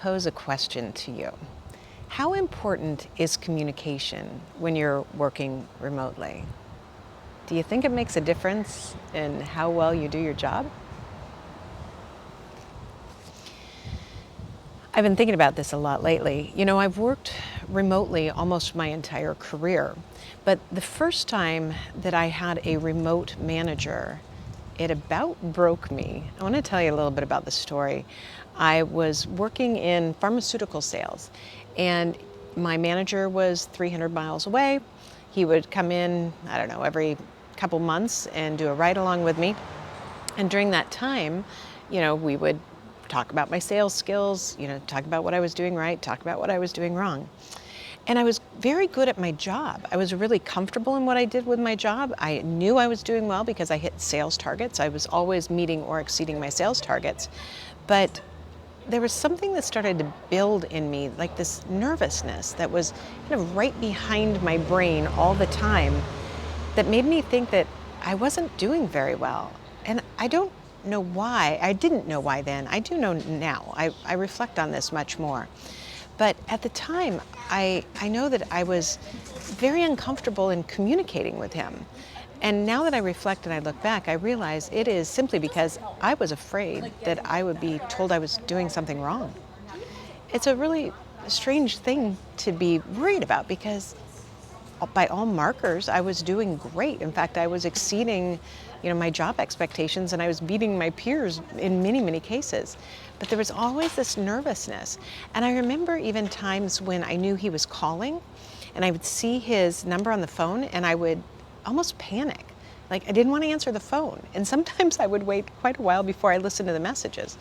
pose a question to you. How important is communication when you're working remotely? Do you think it makes a difference in how well you do your job? I've been thinking about this a lot lately. I've worked remotely almost my entire career, but the first time that I had a remote manager, it about broke me. I want to tell you a little bit about the story. I was working in pharmaceutical sales, and my manager was 300 miles away. He would come in, I don't know, every couple months and do a ride along with me. And during that time, we would talk about my sales skills, talk about what I was doing right, talk about what I was doing wrong. And I was very good at my job. I was really comfortable in what I did with my job. I knew I was doing well because I hit sales targets. I was always meeting or exceeding my sales targets. But there was something that started to build in me, like this nervousness that was kind of right behind my brain all the time, that made me think that I wasn't doing very well. And I don't know why. I didn't know why then. I do know now. I reflect on this much more. But at the time, I know that I was very uncomfortable in communicating with him. And now that I reflect and I look back, I realize it is simply because I was afraid that I would be told I was doing something wrong. It's a really strange thing to be worried about because by all markers, I was doing great. In fact, I was exceeding, my job expectations, and I was beating my peers in many, many cases. But there was always this nervousness. And I remember even times when I knew he was calling, and I would see his number on the phone, and I would almost panic. Like I didn't want to answer the phone. And sometimes I would wait quite a while before I listened to the messages.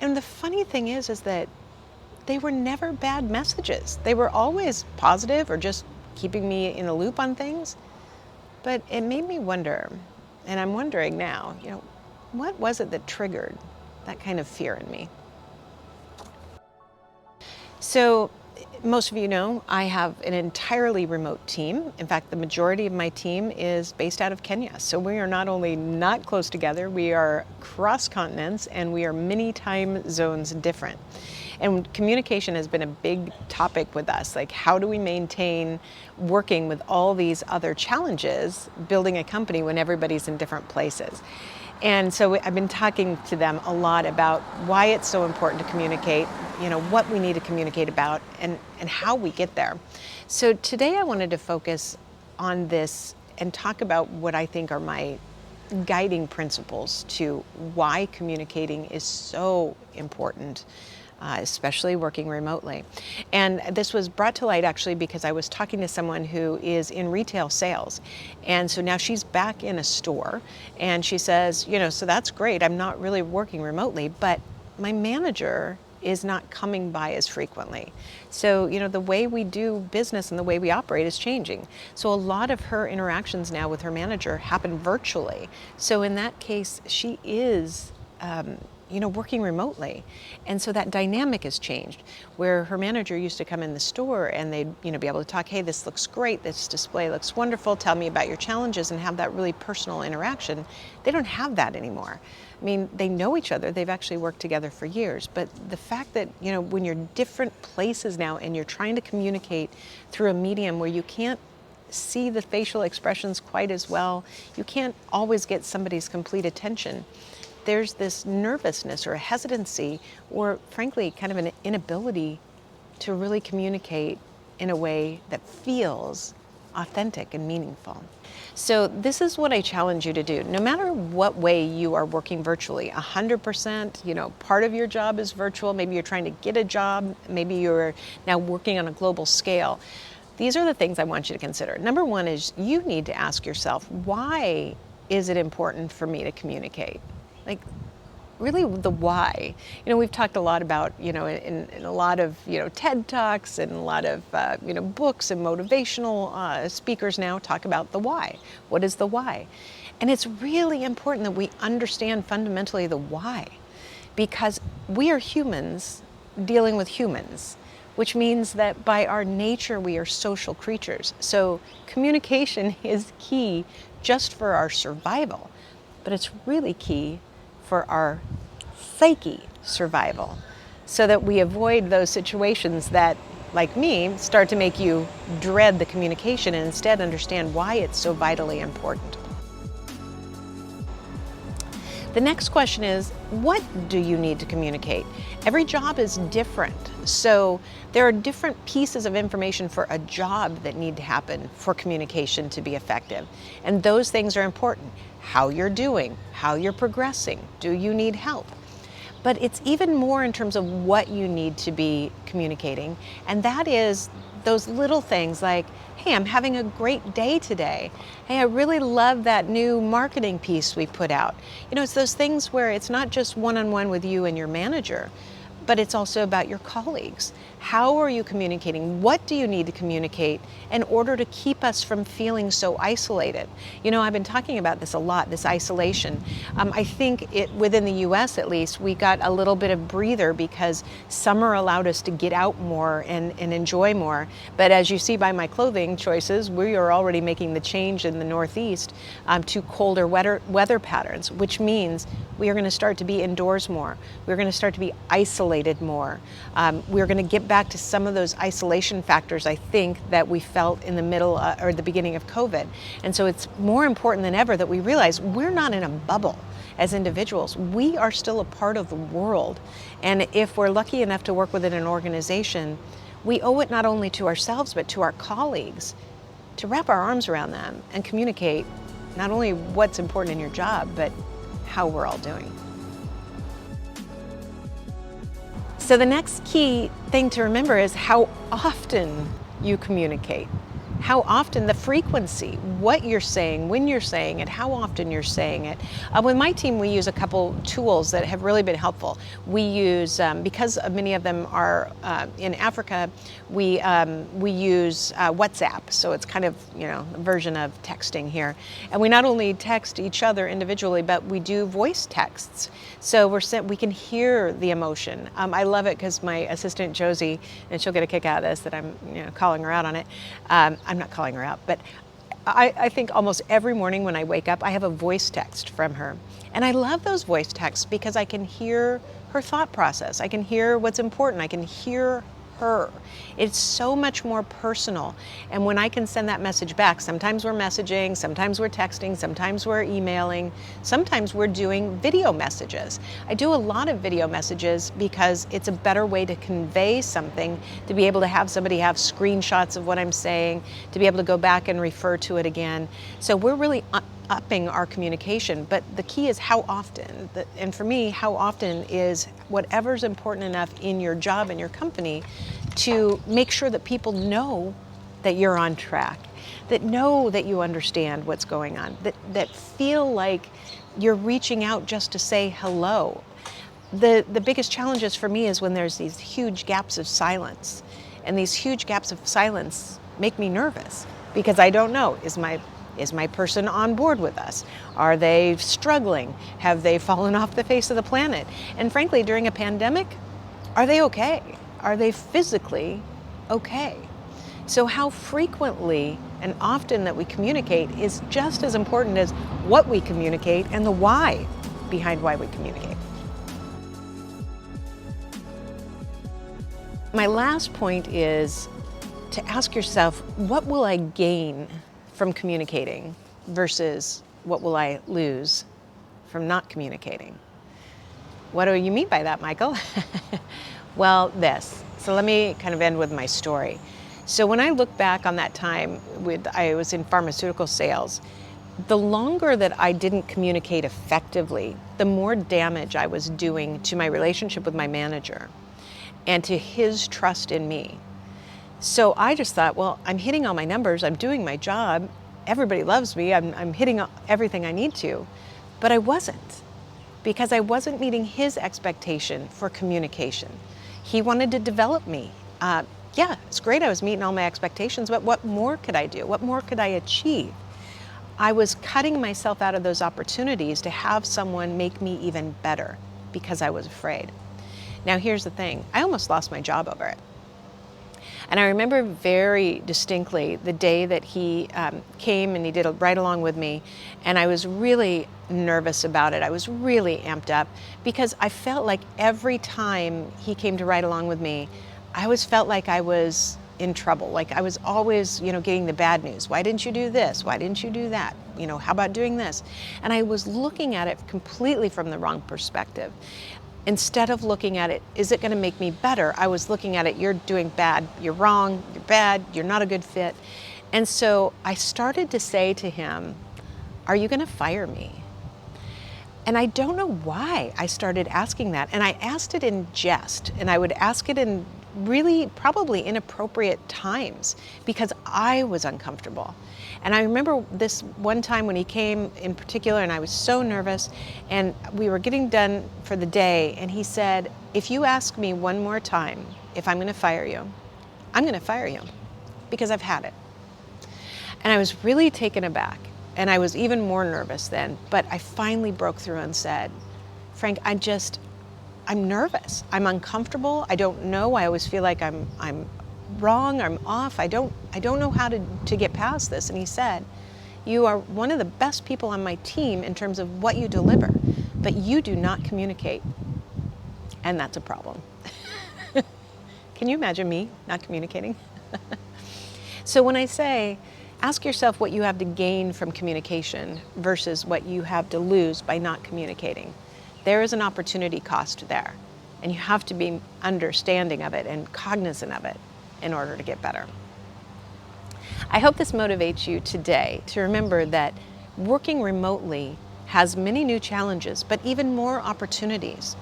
And the funny thing is that they were never bad messages. They were always positive or just keeping me in the loop on things. But it made me wonder, and I'm wondering now, what was it that triggered that kind of fear in me? So most of you know, I have an entirely remote team. In fact, the majority of my team is based out of Kenya. So we are not only not close together, we are cross continents and we are many time zones different. And communication has been a big topic with us. Like, how do we maintain working with all these other challenges, building a company when everybody's in different places? And so I've been talking to them a lot about why it's so important to communicate, what we need to communicate about and how we get there. So today I wanted to focus on this and talk about what I think are my guiding principles to why communicating is so important, especially working remotely. And this was brought to light actually because I was talking to someone who is in retail sales. And so now she's back in a store and she says, so that's great. I'm not really working remotely, but my manager is not coming by as frequently. So, the way we do business and the way we operate is changing. So a lot of her interactions now with her manager happen virtually. So in that case, she is working remotely. And so that dynamic has changed, where her manager used to come in the store and they'd, be able to talk, hey, this looks great, this display looks wonderful, tell me about your challenges, and have that really personal interaction. They don't have that anymore. I mean, they know each other, they've actually worked together for years, but the fact that, when you're different places now and you're trying to communicate through a medium where you can't see the facial expressions quite as well, you can't always get somebody's complete attention. There's this nervousness or a hesitancy or frankly kind of an inability to really communicate in a way that feels authentic and meaningful. So this is what I challenge you to do. No matter what way you are working virtually, 100%, part of your job is virtual. Maybe you're trying to get a job. Maybe you're now working on a global scale. These are the things I want you to consider. Number one is you need to ask yourself, why is it important for me to communicate? Like, really the why. We've talked a lot about, in a lot of, TED Talks and a lot of, books and motivational speakers now talk about the why. What is the why? And it's really important that we understand fundamentally the why, because we are humans dealing with humans, which means that by our nature, we are social creatures. So communication is key just for our survival, but it's really key for our psyche survival. so that we avoid those situations that, like me, start to make you dread the communication and instead understand why it's so vitally important. The next question is, what do you need to communicate? Every job is different, so there are different pieces of information for a job that need to happen for communication to be effective. And those things are important. How you're doing, how you're progressing, do you need help? But it's even more in terms of what you need to be communicating, and that is those little things like, hey, I'm having a great day today. Hey, I really love that new marketing piece we put out. You know, it's those things where it's not just one-on-one with you and your manager, but it's also about your colleagues. How are you communicating? What do you need to communicate in order to keep us from feeling so isolated? You know, I've been talking about this a lot, this isolation. I think within the US at least, we got a little bit of breather because summer allowed us to get out more and enjoy more. But as you see by my clothing choices, we are already making the change in the Northeast to colder weather patterns, which means we are going to start to be indoors more. We're going to start to be isolated more. We're going to get back to some of those isolation factors, I think, that we felt in the middle or the beginning of COVID. And so it's more important than ever that we realize we're not in a bubble as individuals. We are still a part of the world. And if we're lucky enough to work within an organization, we owe it not only to ourselves, but to our colleagues to wrap our arms around them and communicate not only what's important in your job, but how we're all doing. So the next key thing to remember is how often you communicate. How often, the frequency, what you're saying, when you're saying it, how often you're saying it. With my team, we use a couple tools that have really been helpful. We use, because many of them are in Africa, we use WhatsApp. So it's kind of, you know, a version of texting here. And we not only text each other individually, but we do voice texts. So we can hear the emotion. I love it because my assistant Josie, and she'll get a kick out of this that I'm, you know, calling her out on it. I'm not calling her out, but I think almost every morning when I wake up, I have a voice text from her. And I love those voice texts because I can hear her thought process. I can hear what's important. I can hear her. It's so much more personal. And when I can send that message back, sometimes we're messaging, sometimes we're texting, sometimes we're emailing, sometimes we're doing video messages. I do a lot of video messages because it's a better way to convey something, to be able to have somebody have screenshots of what I'm saying, to be able to go back and refer to it again. So we're really upping our communication, but the key is how often. And for me, how often is whatever's important enough in your job and your company to make sure that people know that you're on track, that know that you understand what's going on, that feel like you're reaching out just to say hello. The biggest challenges for me is when there's these huge gaps of silence, and these huge gaps of silence make me nervous because I don't know, is my person on board with us? Are they struggling? Have they fallen off the face of the planet? And frankly, during a pandemic, are they okay? Are they physically okay? So how frequently and often that we communicate is just as important as what we communicate and the why behind why we communicate. My last point is to ask yourself, what will I gain from communicating versus what will I lose from not communicating? What do you mean by that, Michael? Well, this. So let me kind of end with my story. So when I look back on that time I was in pharmaceutical sales, the longer that I didn't communicate effectively, the more damage I was doing to my relationship with my manager and to his trust in me. So I just thought, well, I'm hitting all my numbers, I'm doing my job, everybody loves me, I'm hitting everything I need to, but I wasn't, because I wasn't meeting his expectation for communication. He wanted to develop me. Yeah, it's great I was meeting all my expectations, but what more could I do? What more could I achieve? I was cutting myself out of those opportunities to have someone make me even better because I was afraid. Now here's the thing, I almost lost my job over it. And I remember very distinctly the day that he came and he did a ride along with me, and I was really nervous about it. I was really amped up because I felt like every time he came to ride along with me, I always felt like I was in trouble. Like I was always, getting the bad news. Why didn't you do this? Why didn't you do that? How about doing this? And I was looking at it completely from the wrong perspective. Instead of looking at it, is it going to make me better? I was looking at it, you're doing bad, you're wrong, you're bad, you're not a good fit. And so I started to say to him, are you going to fire me? And I don't know why I started asking that. And I asked it in jest, and I would ask it in really probably inappropriate times because I was uncomfortable. And I remember this one time when he came in particular, and I was so nervous, and we were getting done for the day, and he said, if you ask me one more time if I'm going to fire you, I'm going to fire you because I've had it. And I was really taken aback, and I was even more nervous then, but I finally broke through and said, Frank, I'm nervous. I'm uncomfortable. I don't know. I always feel like I'm wrong. I'm off. I don't know how to get past this. And he said, you are one of the best people on my team in terms of what you deliver, but you do not communicate. And that's a problem. Can you imagine me not communicating? So when I say, ask yourself what you have to gain from communication versus what you have to lose by not communicating. There is an opportunity cost there, and you have to be understanding of it and cognizant of it in order to get better. I hope this motivates you today to remember that working remotely has many new challenges, but even more opportunities.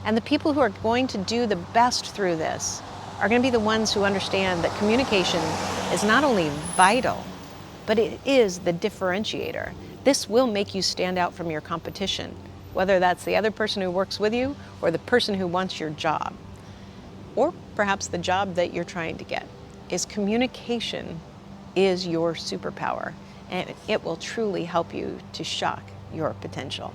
And the people who are going to do the best through this are going to be the ones who understand that communication is not only vital, but it is the differentiator. This will make you stand out from your competition, whether that's the other person who works with you or the person who wants your job, or perhaps the job that you're trying to get. Communication is your superpower, and it will truly help you to shock your potential.